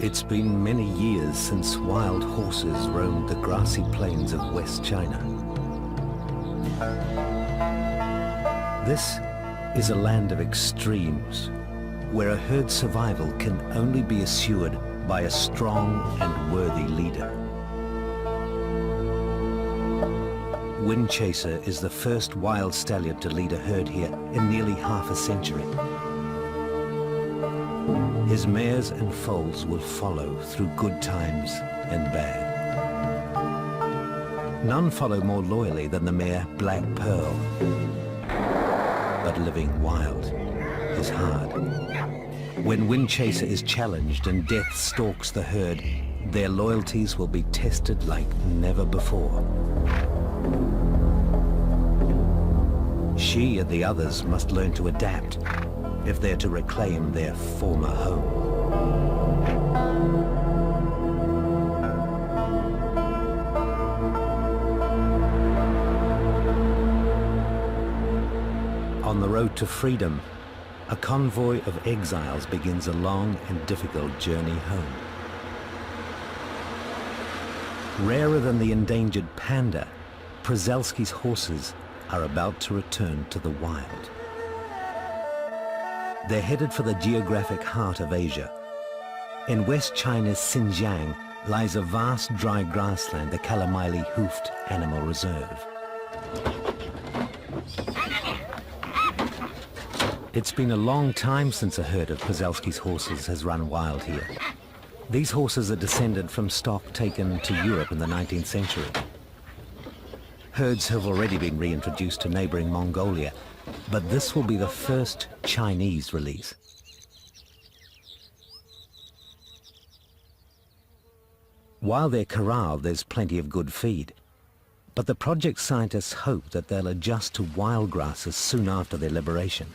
It's been many years since wild horses roamed the grassy plains of West China. This is a land of extremes, where a herd survival can only be assured by a strong and worthy leader. Windchaser is the first wild stallion to lead a herd here in nearly half a century. His mares and foals will follow through good times and bad. None follow more loyally than the mare Black Pearl. But living wild is hard. When Windchaser is challenged and death stalks the herd, their loyalties will be tested like never before. She and the others must learn to adapt if they're to reclaim their former home. On the road to freedom, a convoy of exiles begins a long and difficult journey home. Rarer than the endangered panda, Przewalski's horses are about to return to the wild. They're headed for the geographic heart of Asia. In West China's Xinjiang lies a vast dry grassland, the Kalamaili Hoofed Animal Reserve. It's been a long time since a herd of Przewalski's horses has run wild here. These horses are descended from stock taken to Europe in the 19th century. Herds have already been reintroduced to neighboring Mongolia, but this will be the first Chinese release. While they're corralled, there's plenty of good feed. But the project scientists hope that they'll adjust to wild grasses soon after their liberation.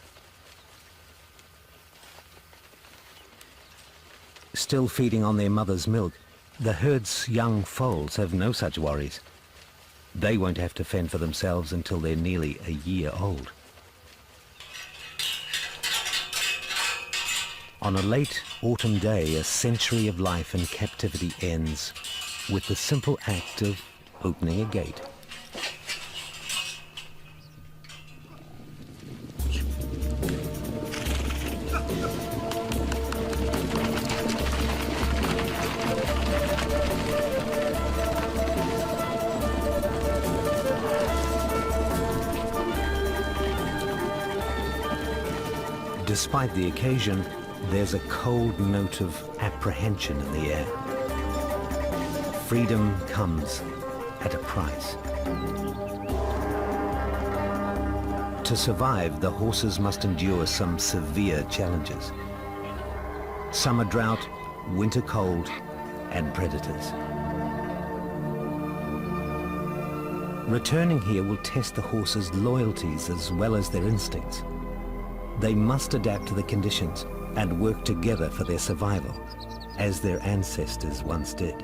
Still feeding on their mother's milk, the herd's young foals have no such worries. They won't have to fend for themselves until they're nearly a year old. On a late autumn day, a century of life in captivity ends with the simple act of opening a gate. Despite the occasion, there's a cold note of apprehension in the air. Freedom comes at a price. To survive, the horses must endure some severe challenges. Summer drought, winter cold, and predators. Returning here will test the horses' loyalties as well as their instincts. They must adapt to the conditions and work together for their survival, as their ancestors once did.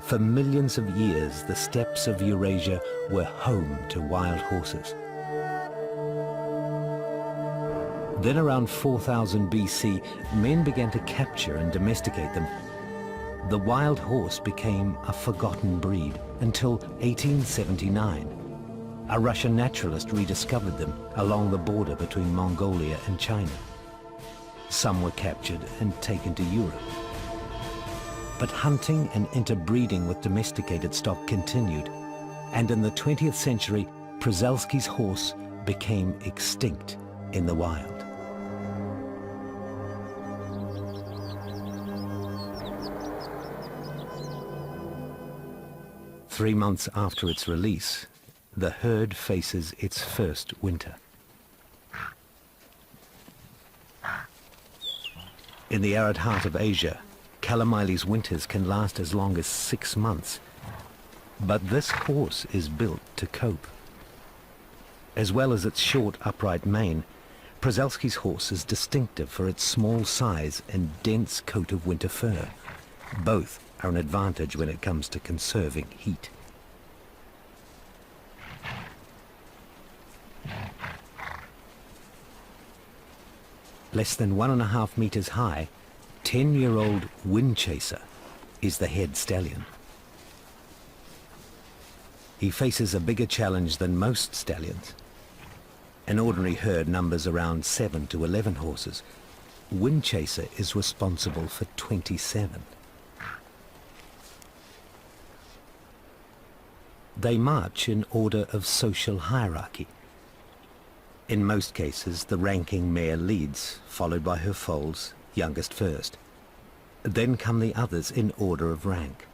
For millions of years, the steppes of Eurasia were home to wild horses. Then around 4000 BC, men began to capture and domesticate them. The wild horse became a forgotten breed until 1879. A Russian naturalist rediscovered them along the border between Mongolia and China. Some were captured and taken to Europe. But hunting and interbreeding with domesticated stock continued, and in the 20th century, Przewalski's horse became extinct in the wild. Three months after its release, the herd faces its first winter. In the arid heart of Asia, Kalamaili's winters can last as long as 6 months. But this horse is built to cope. As well as its short, upright mane, Przewalski's horse is distinctive for its small size and dense coat of winter fur. Both are an advantage when it comes to conserving heat. Less than 1.5 meters high, 10-year-old Windchaser is the head stallion. He faces a bigger challenge than most stallions. An ordinary herd numbers around 7 to 11 horses. Windchaser is responsible for 27. They march in order of social hierarchy. In most cases, the ranking mare leads, followed by her foals, youngest first. Then come the others in order of rank.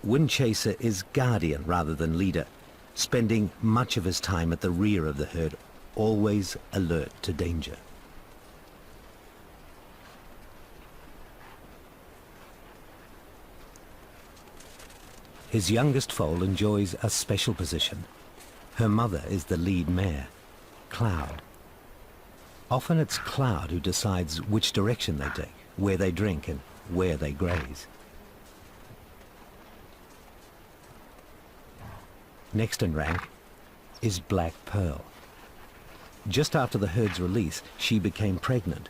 Windchaser is guardian rather than leader, spending much of his time at the rear of the herd, always alert to danger. His youngest foal enjoys a special position. Her mother is the lead mare, Cloud. Often it's Cloud who decides which direction they take, where they drink and where they graze. Next in rank is Black Pearl. Just after the herd's release, she became pregnant.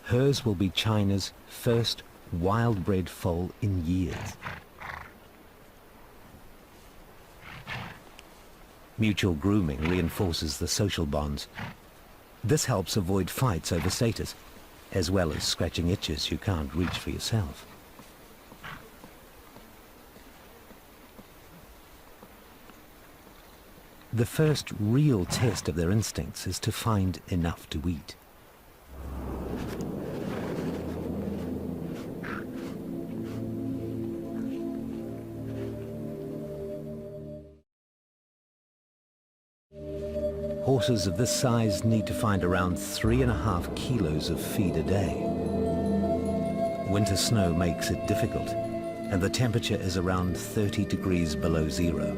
Hers will be China's first wild-bred foal in years. Mutual grooming reinforces the social bonds. This helps avoid fights over status, as well as scratching itches you can't reach for yourself. The first real test of their instincts is to find enough to eat. Horses of this size need to find around 3.5 kilos of feed a day. Winter snow makes it difficult, and the temperature is around 30 degrees below zero.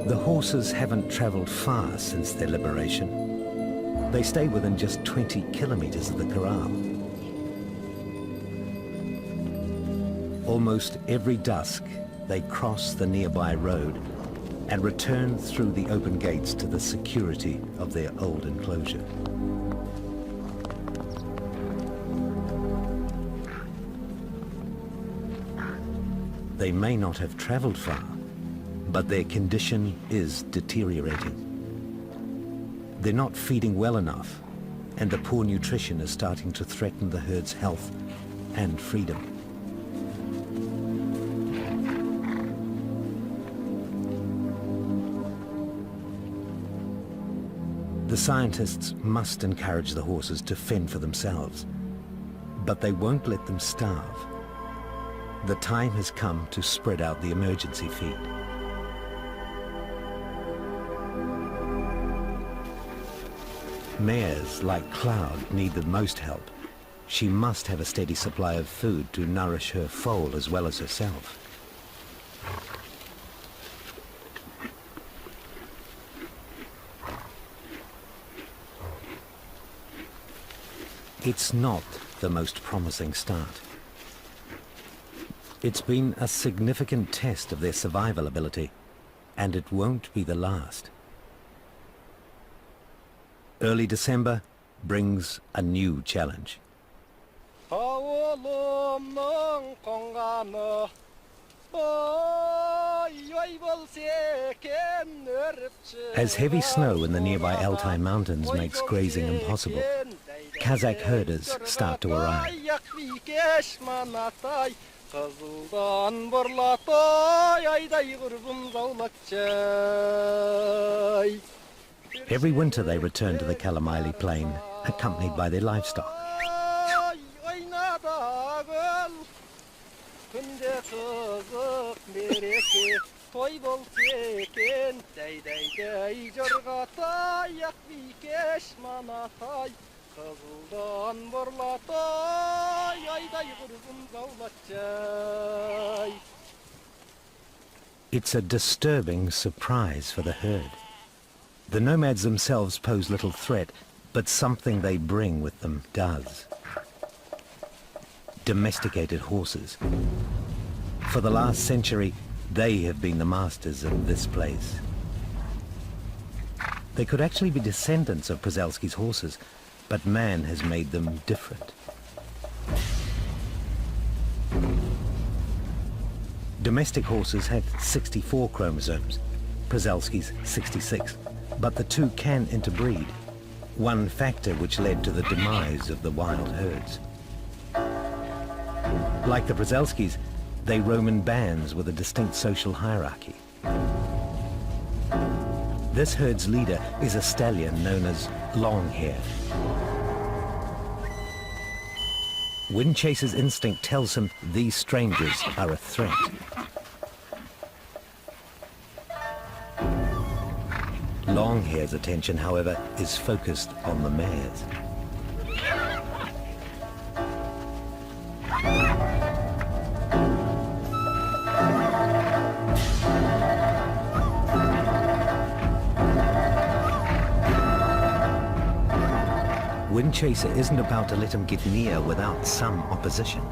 The horses haven't traveled far since their liberation. They stay within just 20 kilometers of the corral. Almost every dusk, they cross the nearby road and return through the open gates to the security of their old enclosure. They may not have traveled far, but their condition is deteriorating. They're not feeding well enough, and the poor nutrition is starting to threaten the herd's health and freedom. The scientists must encourage the horses to fend for themselves, but they won't let them starve. The time has come to spread out the emergency feed. Mares like Cloud need the most help. She must have a steady supply of food to nourish her foal as well as herself. It's not the most promising start. It's been a significant test of their survival ability, and it won't be the last. Early December brings a new challenge. As heavy snow in the nearby Altai Mountains makes grazing impossible, Kazakh herders start to arrive. Every winter they return to the Kalamaili plain, accompanied by their livestock. It's a disturbing surprise for the herd. The nomads themselves pose little threat, but something they bring with them does. Domesticated horses. For the last century, they have been the masters of this place. They could actually be descendants of Przewalski's horses, but man has made them different. Domestic horses had 64 chromosomes, Przewalski's 66, but the two can interbreed, one factor which led to the demise of the wild herds. Like the Przewalskis, they roam in bands with a distinct social hierarchy. This herd's leader is a stallion known as Longhair. Windchaser's instinct tells him these strangers are a threat. Longhair's attention, however, is focused on the mares. Windchaser isn't about to let him get near without some opposition.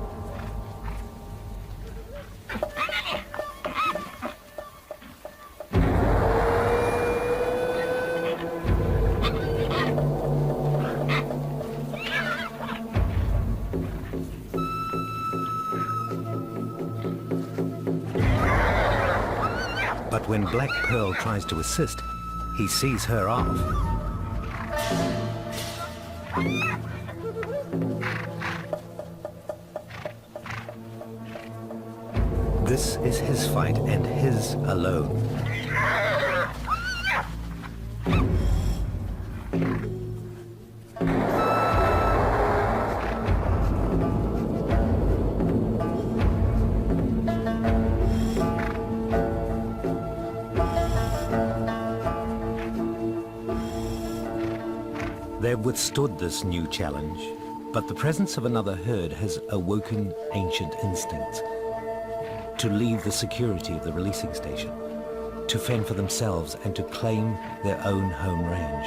But when Black Pearl tries to assist, he sees her off. This is his fight and his alone. They've withstood this new challenge, but the presence of another herd has awoken ancient instincts. To leave the security of the releasing station, to fend for themselves and to claim their own home range.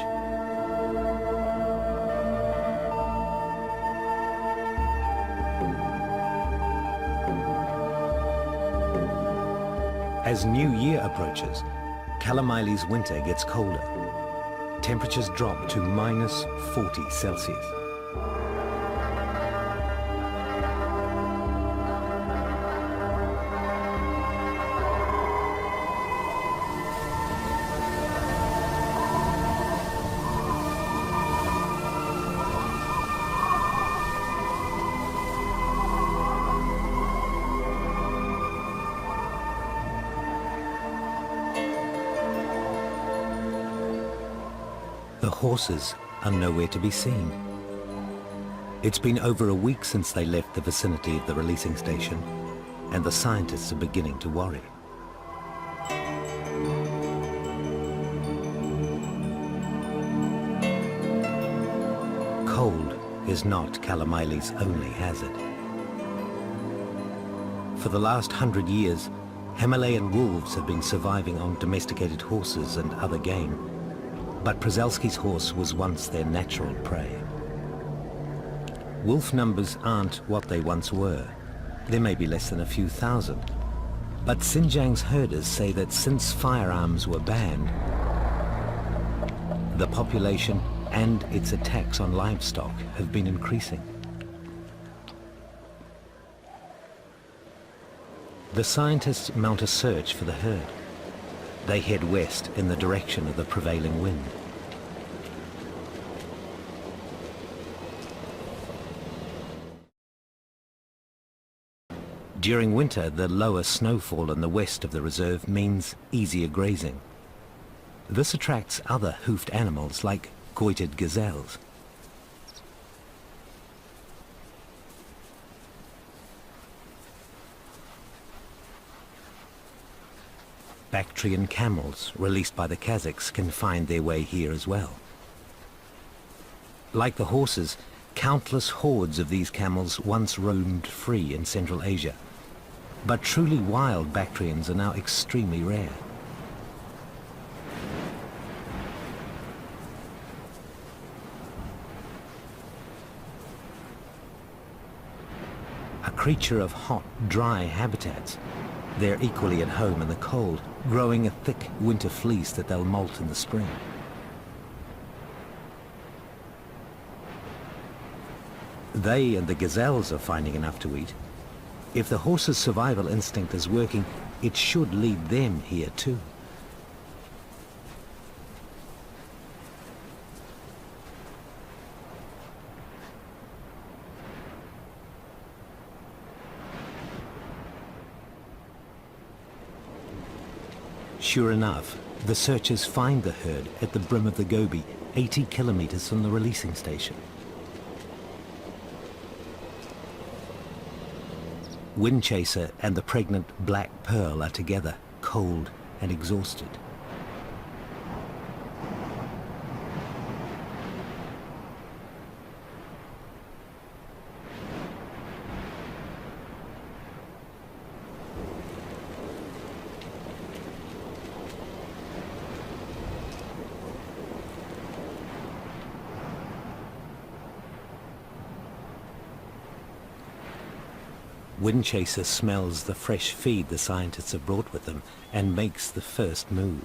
As New Year approaches, Kalamailei's winter gets colder. Temperatures drop to minus 40 Celsius. The horses are nowhere to be seen. It's been over a week since they left the vicinity of the releasing station, and the scientists are beginning to worry. Cold is not Kalamailei's only hazard. For the last 100 years, Himalayan wolves have been surviving on domesticated horses and other game. But Przewalski's horse was once their natural prey. Wolf numbers aren't what they once were. There may be less than a few thousand. But Xinjiang's herders say that since firearms were banned, the population and its attacks on livestock have been increasing. The scientists mount a search for the herd. They head west in the direction of the prevailing wind. During winter, the lower snowfall in the west of the reserve means easier grazing. This attracts other hoofed animals like goitered gazelles. Bactrian camels, released by the Kazakhs, can find their way here as well. Like the horses, countless hordes of these camels once roamed free in Central Asia. But truly wild Bactrians are now extremely rare. A creature of hot, dry habitats, they're equally at home in the cold, growing a thick winter fleece that they'll molt in the spring. They and the gazelles are finding enough to eat. If the horse's survival instinct is working, it should lead them here too. Sure enough, the searchers find the herd at the brim of the Gobi, 80 kilometers from the releasing station. Windchaser and the pregnant Black Pearl are together, cold and exhausted. Windchaser smells the fresh feed the scientists have brought with them and makes the first move.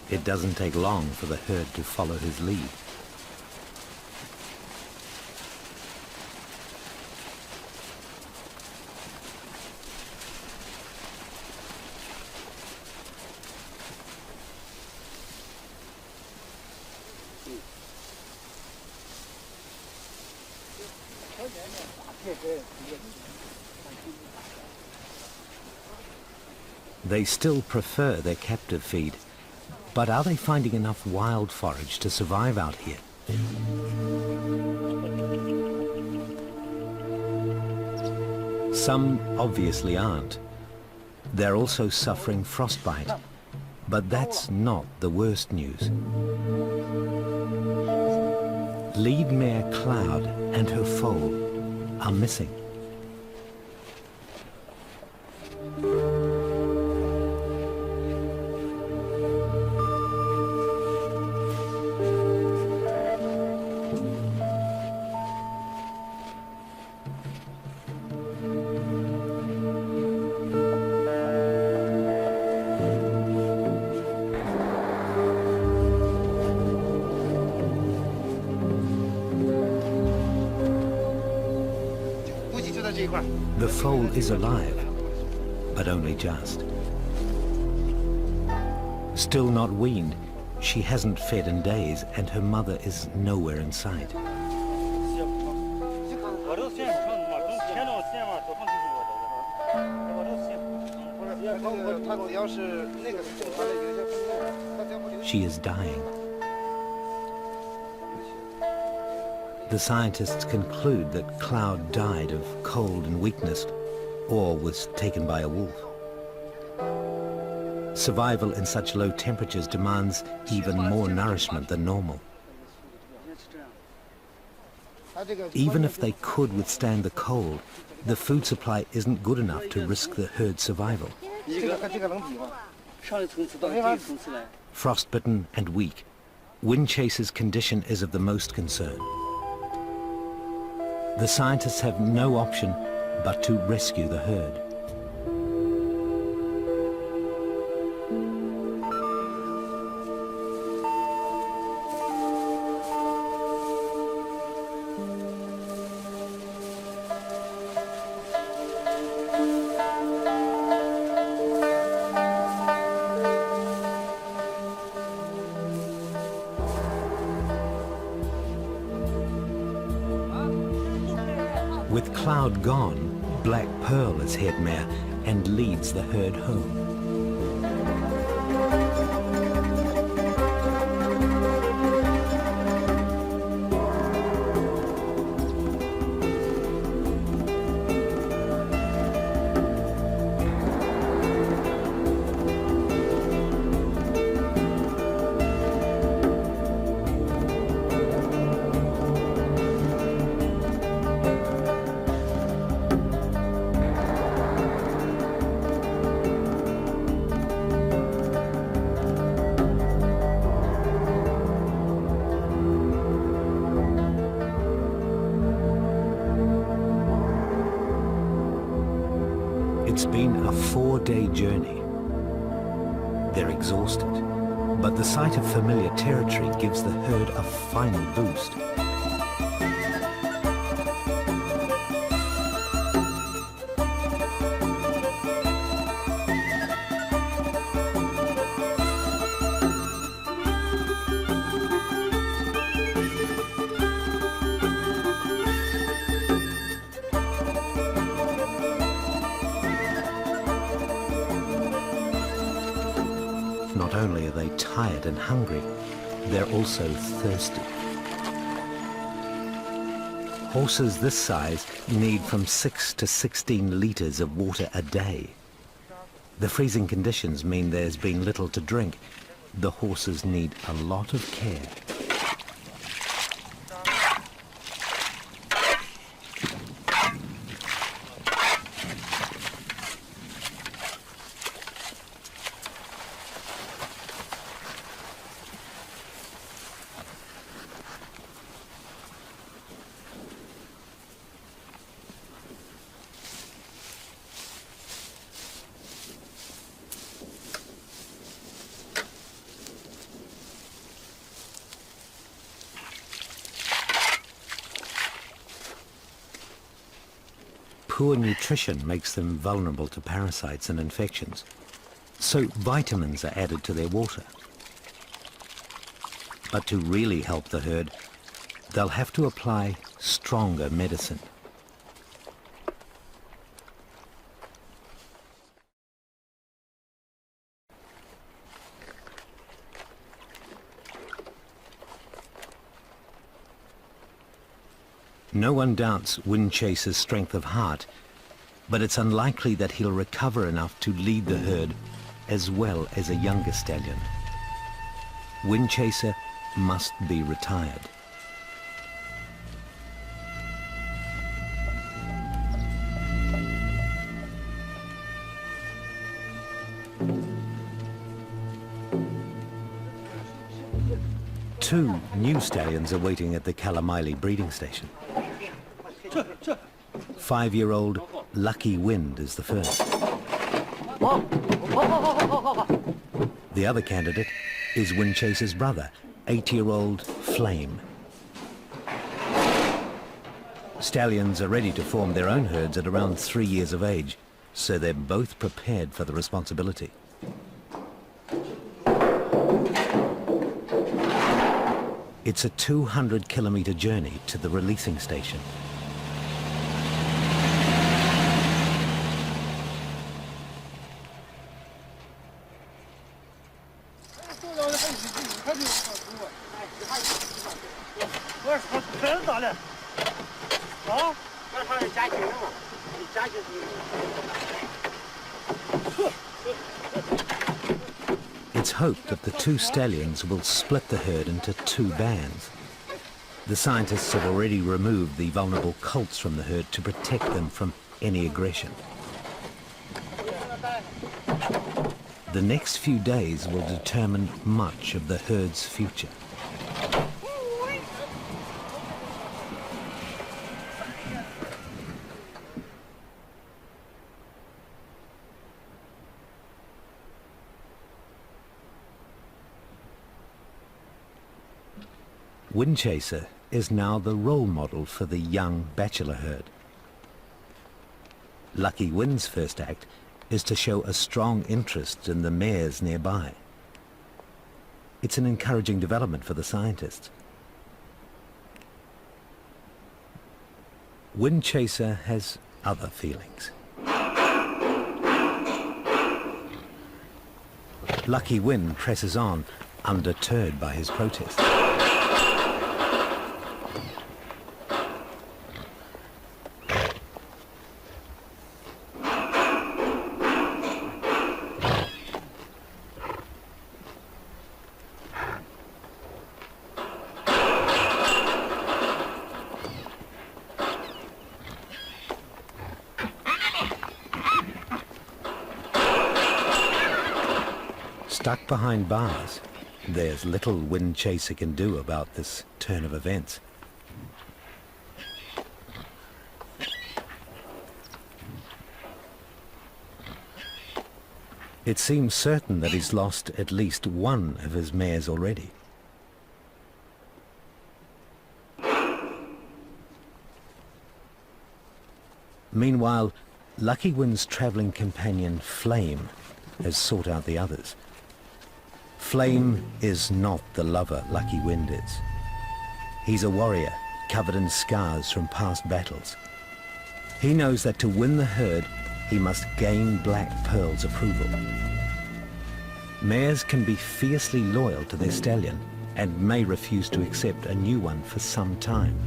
It doesn't take long for the herd to follow his lead. They still prefer their captive feed, but are they finding enough wild forage to survive out here? Some obviously aren't. They're also suffering frostbite, but that's not the worst news. Lead mare Cloud and her foal are missing. The foal is alive, but only just. Still not weaned, she hasn't fed in days, and her mother is nowhere in sight. She is dying. The scientists conclude that Cloud died of cold and weakness, or was taken by a wolf. Survival in such low temperatures demands even more nourishment than normal. Even if they could withstand the cold, the food supply isn't good enough to risk the herd's survival. Frostbitten and weak, Windchaser's condition is of the most concern. The scientists have no option but to rescue the herd. With Cloud gone, Black Pearl is head mare and leads the herd home. It's been a 4-day journey, They're exhausted, but the sight of familiar territory gives the herd a final boost. Not only are they tired and hungry, they're also thirsty. Horses this size need from 6 to 16 litres of water a day. The freezing conditions mean there's been little to drink. The horses need a lot of care. Poor nutrition makes them vulnerable to parasites and infections, so vitamins are added to their water. But to really help the herd, they'll have to apply stronger medicine. No one doubts Windchaser's strength of heart, but it's unlikely that he'll recover enough to lead the herd as well as a younger stallion. Windchaser must be retired. Two new stallions are waiting at the Kalamaile breeding station. 5-year-old Lucky Wind is the first. The other candidate is Windchaser's brother, 8-year-old Flame. Stallions are ready to form their own herds at around 3 years of age, so they're both prepared for the responsibility. It's a 200-kilometre journey to the releasing station. It's hoped that the two stallions will split the herd into 2 bands. The scientists have already removed the vulnerable colts from the herd to protect them from any aggression. The next few days will determine much of the herd's future. Windchaser is now the role model for the young bachelor herd. Lucky Wind's first act is to show a strong interest in the mares nearby. It's an encouraging development for the scientists. Windchaser has other feelings. Lucky Wind presses on, undeterred by his protest. Stuck behind bars, there's little Windchaser can do about this turn of events. It seems certain that he's lost at least one of his mares already. Meanwhile, Lucky Wind's travelling companion, Flame, has sought out the others. Flame is not the lover Lucky Wind is. He's a warrior, covered in scars from past battles. He knows that to win the herd, he must gain Black Pearl's approval. Mares can be fiercely loyal to their stallion and may refuse to accept a new one for some time.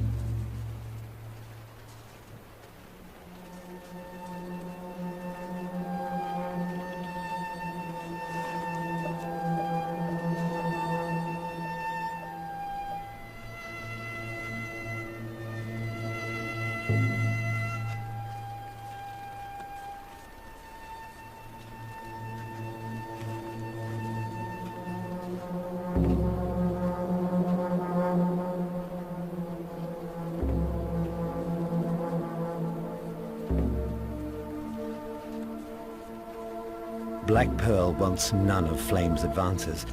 Black Pearl wants none of Flame's advances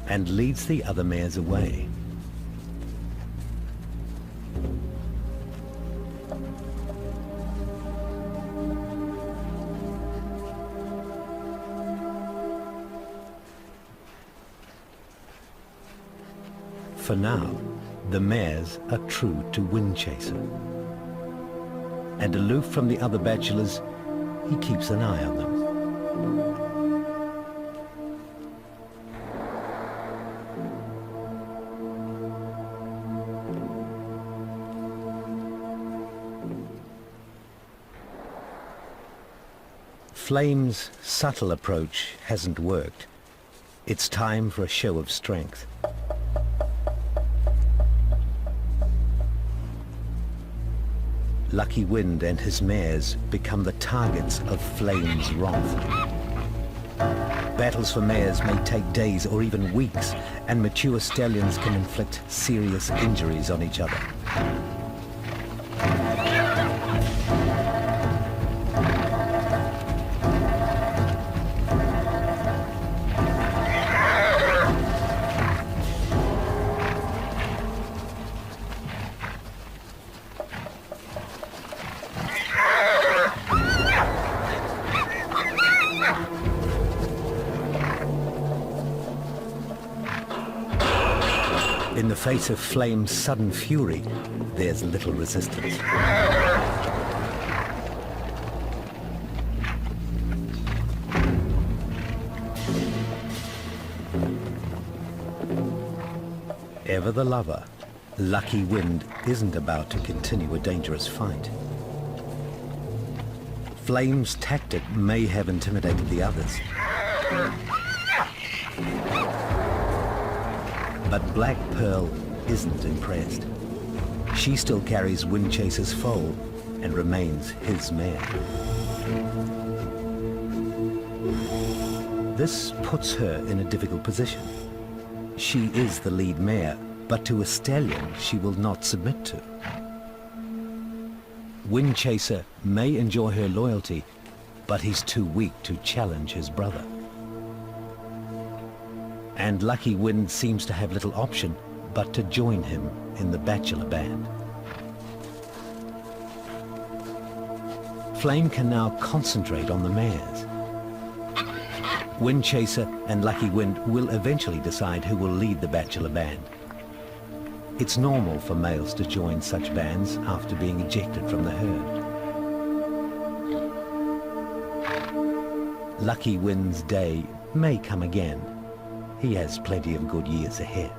and leads the other mares away. For now, the mares are true to Windchaser. And aloof from the other bachelors, he keeps an eye on them. Flame's subtle approach hasn't worked. It's time for a show of strength. Lucky Wind and his mares become the targets of Flame's wrath. Battles for mares may take days or even weeks, and mature stallions can inflict serious injuries on each other. In the face of Flame's sudden fury, there's little resistance. Ever the lover, Lucky Wind isn't about to continue a dangerous fight. Flame's tactic may have intimidated the others. But Black Pearl isn't impressed. She still carries Windchaser's foal and remains his mare. This puts her in a difficult position. She is the lead mare, but to a stallion she will not submit to. Windchaser may enjoy her loyalty, but he's too weak to challenge his brother. And Lucky Wind seems to have little option but to join him in the bachelor band. Flame can now concentrate on the mares. Windchaser and Lucky Wind will eventually decide who will lead the bachelor band. It's normal for males to join such bands after being ejected from the herd. Lucky Wind's day may come again. He has plenty of good years ahead.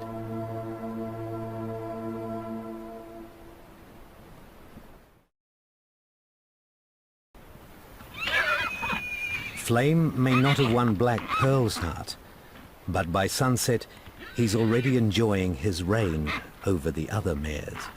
Flame may not have won Black Pearl's heart, but by sunset, he's already enjoying his reign over the other mares.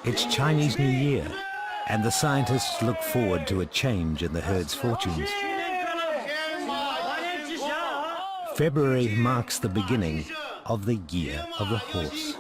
It's Chinese New Year, and the scientists look forward to a change in the herd's fortunes. February marks the beginning of the Year of the Horse.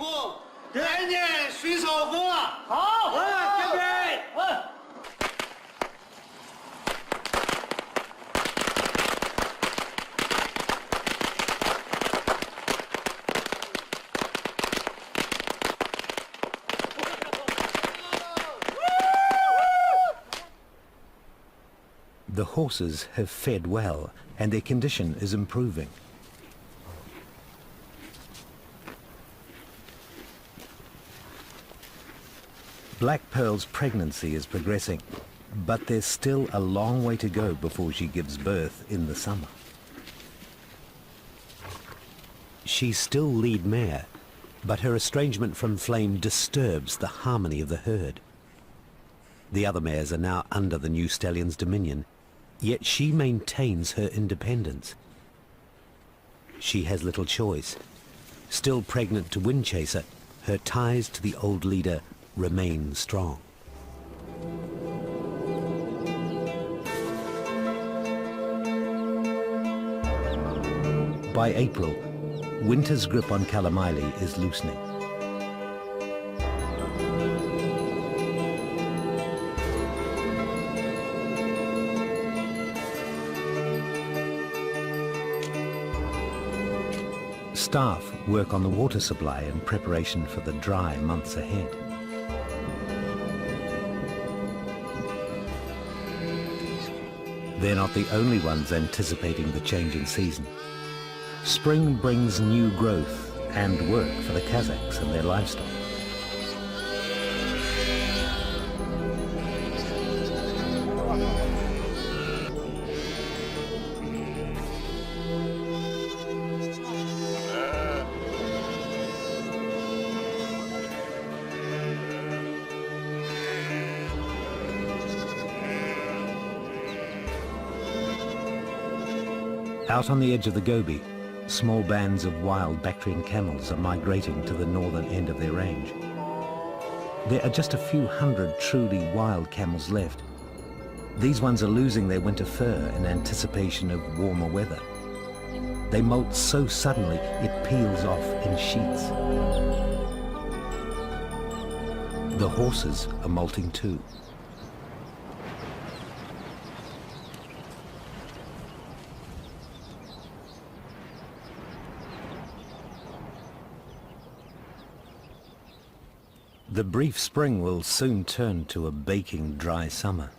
The horses have fed well, and their condition is improving. Black Pearl's pregnancy is progressing, but there's still a long way to go before she gives birth in the summer. She's still lead mare, but her estrangement from Flame disturbs the harmony of the herd. The other mares are now under the new stallion's dominion, yet she maintains her independence. She has little choice. Still pregnant to Windchaser, her ties to the old leader remain strong. By April, winter's grip on Kalamaili is loosening. Staff work on the water supply in preparation for the dry months ahead. They're not the only ones anticipating the change in season. Spring brings new growth and work for the Kazakhs and their livestock. Out on the edge of the Gobi, small bands of wild Bactrian camels are migrating to the northern end of their range. There are just a few hundred truly wild camels left. These ones are losing their winter fur in anticipation of warmer weather. They molt so suddenly it peels off in sheets. The horses are molting too. The brief spring will soon turn to a baking dry summer.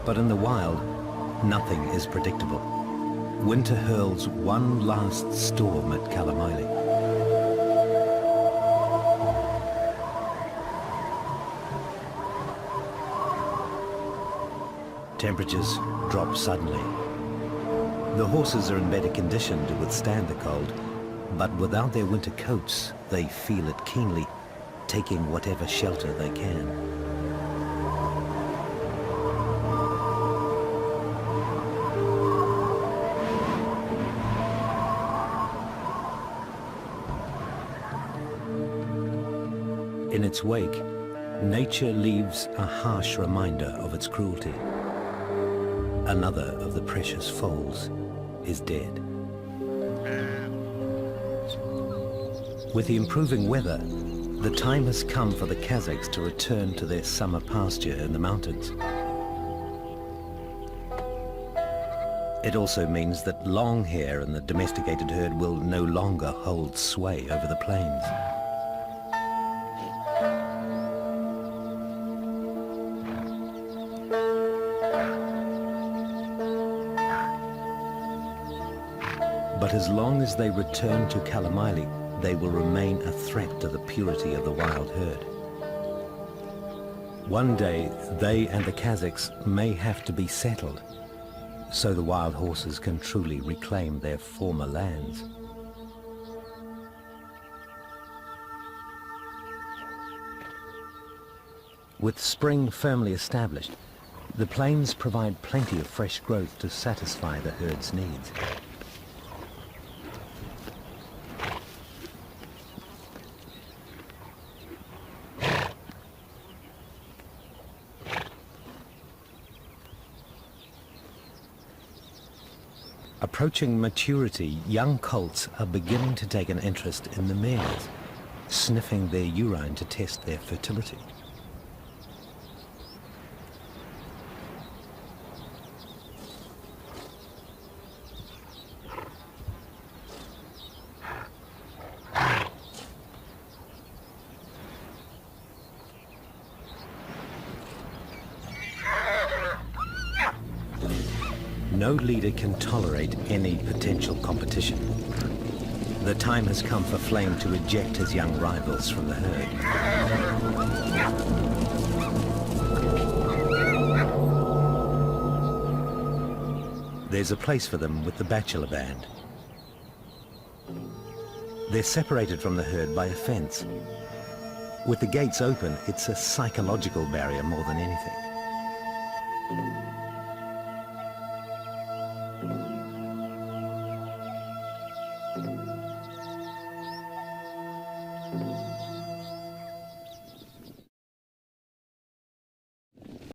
But in the wild, nothing is predictable. Winter hurls one last storm at Kalamaili. Temperatures drop suddenly. The horses are in better condition to withstand the cold, but without their winter coats, they feel it keenly, taking whatever shelter they can. In its wake, nature leaves a harsh reminder of its cruelty. Another of the precious foals is dead. With the improving weather, the time has come for the Kazakhs to return to their summer pasture in the mountains. It also means that long hair in the domesticated herd will no longer hold sway over the plains. But as long as they return to Kalamaili, they will remain a threat to the purity of the wild herd. One day, they and the Kazakhs may have to be settled, so the wild horses can truly reclaim their former lands. With spring firmly established, the plains provide plenty of fresh growth to satisfy the herd's needs. Approaching maturity, young colts are beginning to take an interest in the mares, sniffing their urine to test their fertility. No leader can tolerate any potential competition. The time has come for Flame to eject his young rivals from the herd. There's a place for them with the bachelor band. They're separated from the herd by a fence. With the gates open, it's a psychological barrier more than anything.